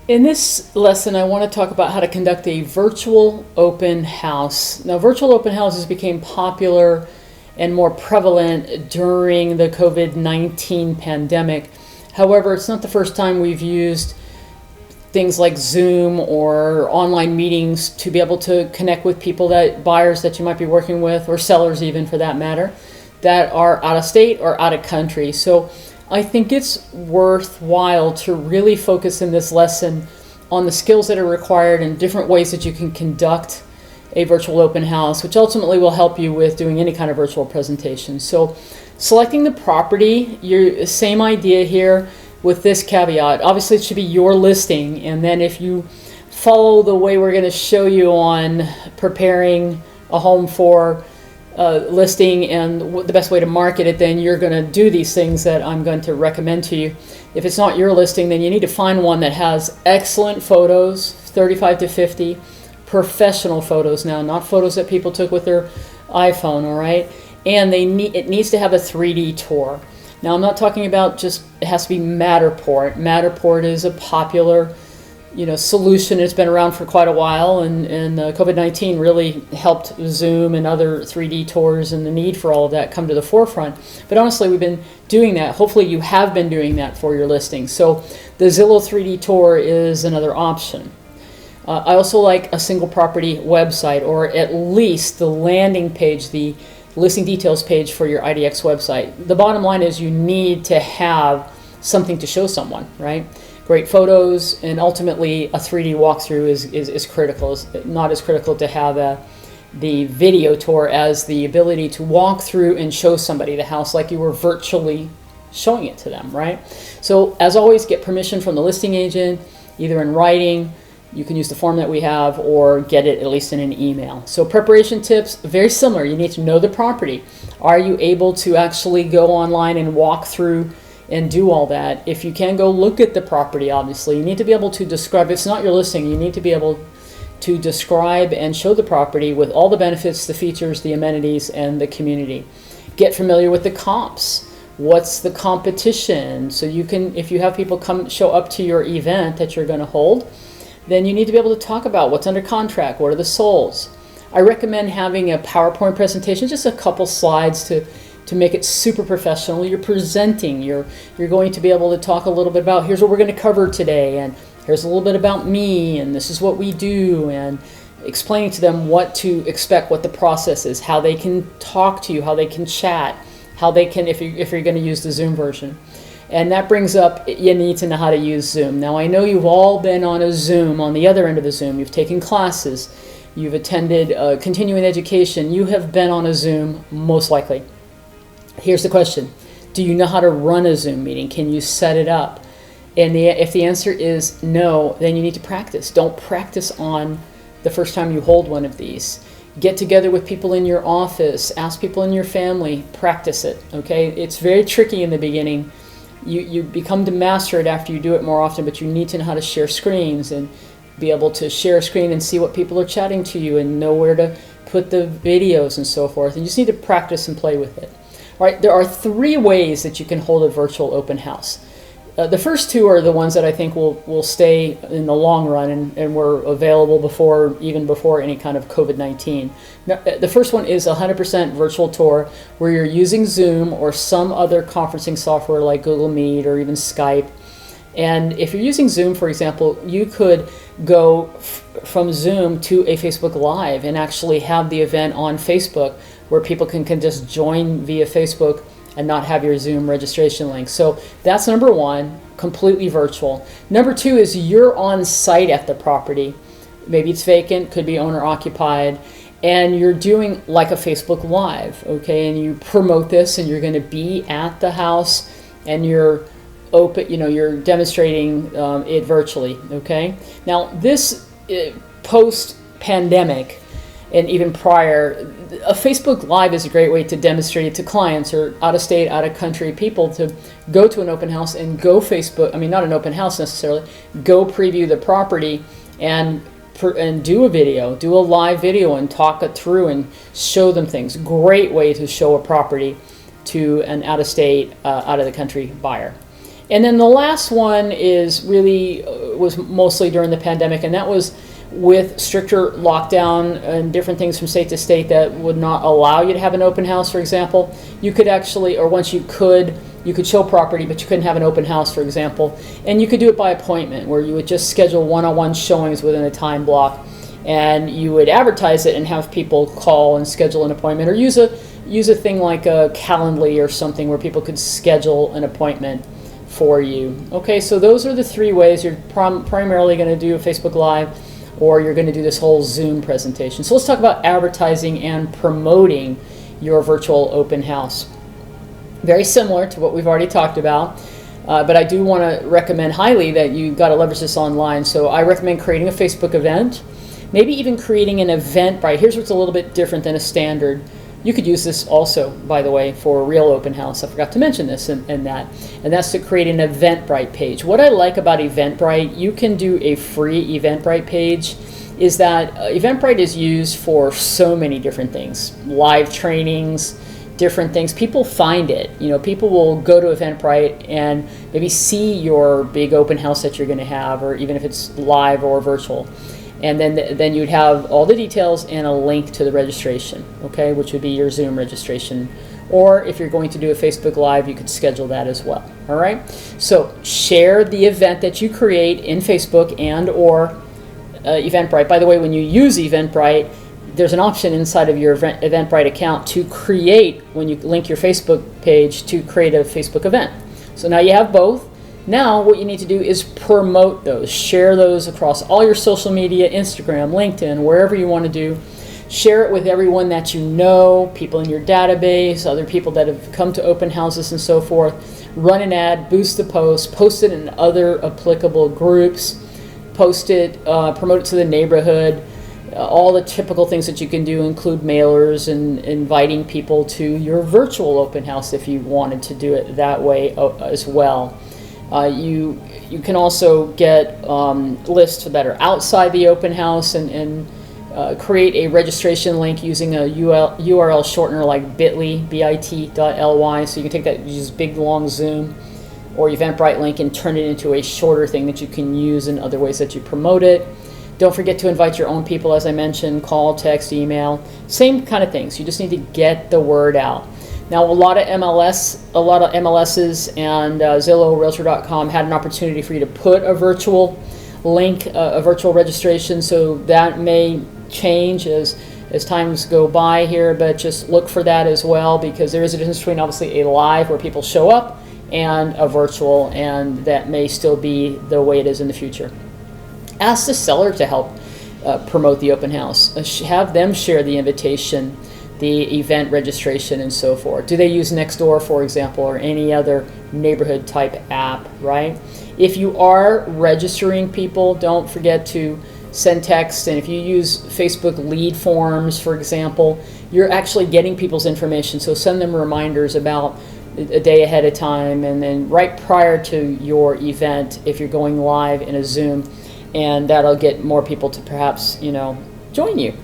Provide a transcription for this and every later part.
In this lesson, I want to talk about how to conduct a virtual open house. Now, virtual open houses became popular and more prevalent during the COVID-19 pandemic. However, it's not the first time we've used things like Zoom or online meetings to be able to connect with people, buyers that you might be working with, or sellers even for that matter, that are out of state or out of country. So I think it's worthwhile to really focus in this lesson on the skills that are required and different ways that you can conduct a virtual open house, which ultimately will help you with doing any kind of virtual presentation. So selecting the property, your same idea here with this caveat. Obviously it should be your listing, and then if you follow the way we're going to show you on preparing a home for listing and the best way to market it, then you're going to do these things that I'm going to recommend to you. If it's not your listing, then you need to find one that has excellent photos, 35 to 50, professional photos now, not photos that people took with their iPhone, all right? And it needs to have a 3D tour. Now, I'm not talking about just, it has to be Matterport. Matterport is a popular solution. It's been around for quite a while, and COVID-19 really helped Zoom and other 3D tours and the need for all of that come to the forefront. But honestly, we've been doing that. Hopefully you have been doing that for your listing. So the Zillow 3D tour is another option. I also like a single property website, or at least the landing page, the listing details page for your IDX website. The bottom line is you need to have something to show someone, right? Great photos, and ultimately a 3D walkthrough is critical. It's not as critical to have the video tour as the ability to walk through and show somebody the house like you were virtually showing it to them, right? So as always, get permission from the listing agent, either in writing, you can use the form that we have, or get it at least in an email. So preparation tips, very similar. You need to know the property. Are you able to actually go online and walk through and do all that? If you can, go look at the property, obviously. You need to be able to describe, if it's not your listing, you need to be able to describe and show the property with all the benefits, the features, the amenities, and the community. Get familiar with the comps. What's the competition? So you can, if you have people come show up to your event that you're going to hold, then you need to be able to talk about what's under contract, what are the solds. I recommend having a PowerPoint presentation, just a couple slides to make it super professional. You're presenting, you're going to be able to talk a little bit about, here's what we're going to cover today, and here's a little bit about me, and this is what we do, and explaining to them what to expect, what the process is, how they can talk to you, how they can chat, how they can, if you're going to use the Zoom version. And that brings up, you need to know how to use Zoom. Now, I know you've all been on a Zoom, on the other end of the Zoom. You've taken classes, you've attended continuing education, you have been on a Zoom, most likely. Here's the question. Do you know how to run a Zoom meeting? Can you set it up? And if the answer is no, then you need to practice. Don't practice on the first time you hold one of these. Get together with people in your office, ask people in your family, practice it, okay? It's very tricky in the beginning. You become to master it after you do it more often, but you need to know how to share screens and be able to share a screen and see what people are chatting to you and know where to put the videos and so forth. And you just need to practice and play with it. All right, there are 3 ways that you can hold a virtual open house. The first 2 are the ones that I think will stay in the long run and were available even before any kind of COVID-19. Now, the first one is 100% virtual tour, where you're using Zoom or some other conferencing software like Google Meet or even Skype. And if you're using Zoom, for example, you could go from Zoom to a Facebook Live and actually have the event on Facebook, where people can just join via Facebook and not have your Zoom registration link. So that's number 1, completely virtual. Number 2 is you're on site at the property. Maybe it's vacant, could be owner occupied, and you're doing like a Facebook Live, okay? And you promote this, and you're going to be at the house, and you're open, you're demonstrating it virtually, okay? Now this post-pandemic, and even prior, a Facebook Live is a great way to demonstrate it to clients or out-of-state, out-of-country people to go to an open house and go Facebook, not an open house necessarily, go preview the property and do a video, do a live video and talk it through and show them things. Great way to show a property to an out-of-state, out-of-the-country buyer. And then the last one is really was mostly during the pandemic, and that was with stricter lockdown and different things from state to state that would not allow you to have an open house, for example. You could actually, or once you could show property, but you couldn't have an open house, for example. And you could do it by appointment, where you would just schedule one-on-one showings within a time block, and you would advertise it and have people call and schedule an appointment, or use a thing like a Calendly or something where people could schedule an appointment for you. Okay, so those are the three ways. You're primarily going to do a Facebook Live, or you're going to do this whole Zoom presentation. So let's talk about advertising and promoting your virtual open house. Very similar to what we've already talked about, but I do want to recommend highly that you've got to leverage this online. So I recommend creating a Facebook event, maybe even creating an Eventbrite. Here's what's a little bit different than a standard. You could use this also, by the way, for a real open house. I forgot to mention this and that's to create an Eventbrite page. What I like about Eventbrite, you can do a free Eventbrite page, is that Eventbrite is used for so many different things. Live trainings, different things. People find it. You know, people will go to Eventbrite and maybe see your big open house that you're going to have, or even if it's live or virtual. And then you'd have all the details and a link to the registration, okay, which would be your Zoom registration. Or if you're going to do a Facebook Live, you could schedule that as well, all right? So share the event that you create in Facebook and or Eventbrite. By the way, when you use Eventbrite, there's an option inside of your Eventbrite account to create, when you link your Facebook page, to create a Facebook event. So now you have both. Now what you need to do is promote those. Share those across all your social media, Instagram, LinkedIn, wherever you want to do. Share it with everyone that you know, people in your database, other people that have come to open houses and so forth. Run an ad, boost the post, post it in other applicable groups, post it, promote it to the neighborhood. All the typical things that you can do include mailers and inviting people to your virtual open house if you wanted to do it that way as well. You can also get lists that are outside the open house and create a registration link using a URL shortener like bit.ly, bit.ly. So you can take that, use big long Zoom or Eventbrite link and turn it into a shorter thing that you can use in other ways that you promote it. Don't forget to invite your own people, as I mentioned, call, text, email, same kind of things. You just need to get the word out. Now, a lot of MLSs and Zillow, Realtor.com had an opportunity for you to put a virtual link, a virtual registration, so that may change as times go by here, but just look for that as well, because there is a difference between obviously a live where people show up and a virtual, and that may still be the way it is in the future. Ask the seller to help promote the open house. Have them share the invitation, the event registration, and so forth. Do they use Nextdoor, for example, or any other neighborhood type app, right? If you are registering people, don't forget to send text, and if you use Facebook lead forms, for example, you're actually getting people's information, so send them reminders about a day ahead of time, and then right prior to your event if you're going live in a Zoom, and that'll get more people to perhaps, join you.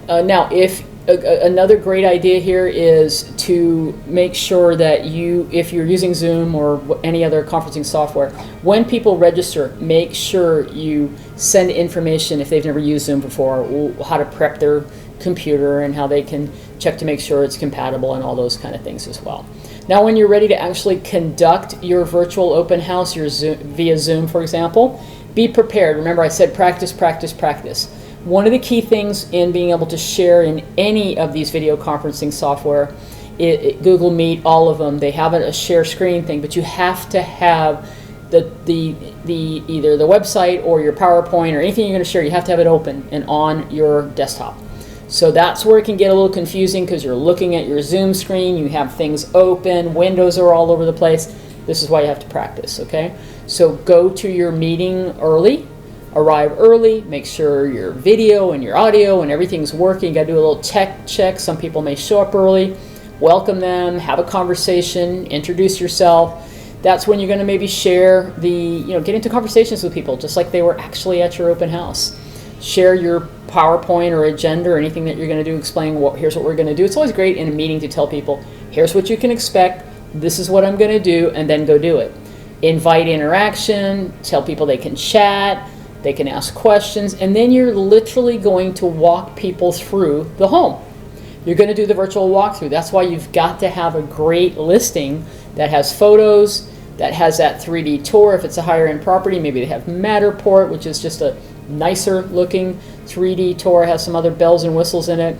Now, if another great idea here is to make sure that if you're using Zoom or any other conferencing software, when people register, make sure you send information if they've never used Zoom before, how to prep their computer and how they can check to make sure it's compatible and all those kind of things as well. Now, when you're ready to actually conduct your virtual open house, via Zoom, for example, be prepared. Remember, I said practice, practice, practice. One of the key things in being able to share in any of these video conferencing software, Google Meet, all of them, they have a share screen thing, but you have to have either the website or your PowerPoint or anything you're going to share, you have to have it open and on your desktop. So that's where it can get a little confusing, because you're looking at your Zoom screen, you have things open, windows are all over the place. This is why you have to practice, okay? So go to your meeting early, arrive early, make sure your video and your audio and everything's working. You got to do a little tech check. Some people may show up early. Welcome them, have a conversation, introduce yourself. That's when you're going to maybe share get into conversations with people just like they were actually at your open house. Share your PowerPoint or agenda or anything that you're going to do, explaining here's what we're going to do. It's always great in a meeting to tell people, here's what you can expect, this is what I'm going to do, and then go do it. invite interaction, tell people they can chat, they can ask questions, and then you're literally going to walk people through the home. You're going to do the virtual walkthrough. That's why you've got to have a great listing that has photos, that has that 3D tour. If it's a higher end property, maybe they have Matterport, which is just a nicer looking 3D tour, has some other bells and whistles in it.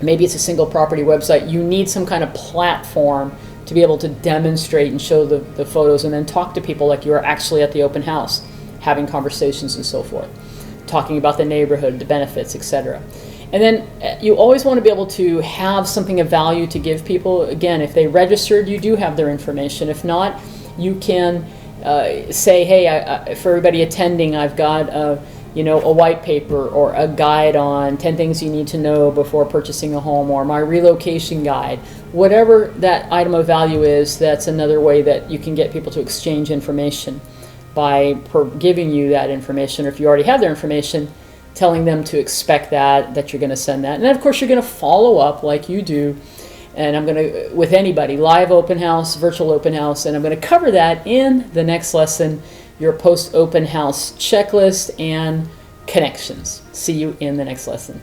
Maybe it's a single property website. You need some kind of platform to be able to demonstrate and show the photos, and then talk to people like you're actually at the open house, having conversations and so forth, talking about the neighborhood, the benefits, etc. And then you always want to be able to have something of value to give people. Again, if they registered, you do have their information. If not, you can say, hey, for everybody attending, I've got a white paper or a guide on 10 things you need to know before purchasing a home, or my relocation guide. Whatever that item of value is, that's another way that you can get people to exchange information, by giving you that information, or if you already have their information, telling them to expect that you're going to send that. And then of course you're going to follow up like you do, and I'm going to, with anybody, live open house, virtual open house, and I'm going to cover that in the next lesson, your post open house checklist and connections. See you in the next lesson.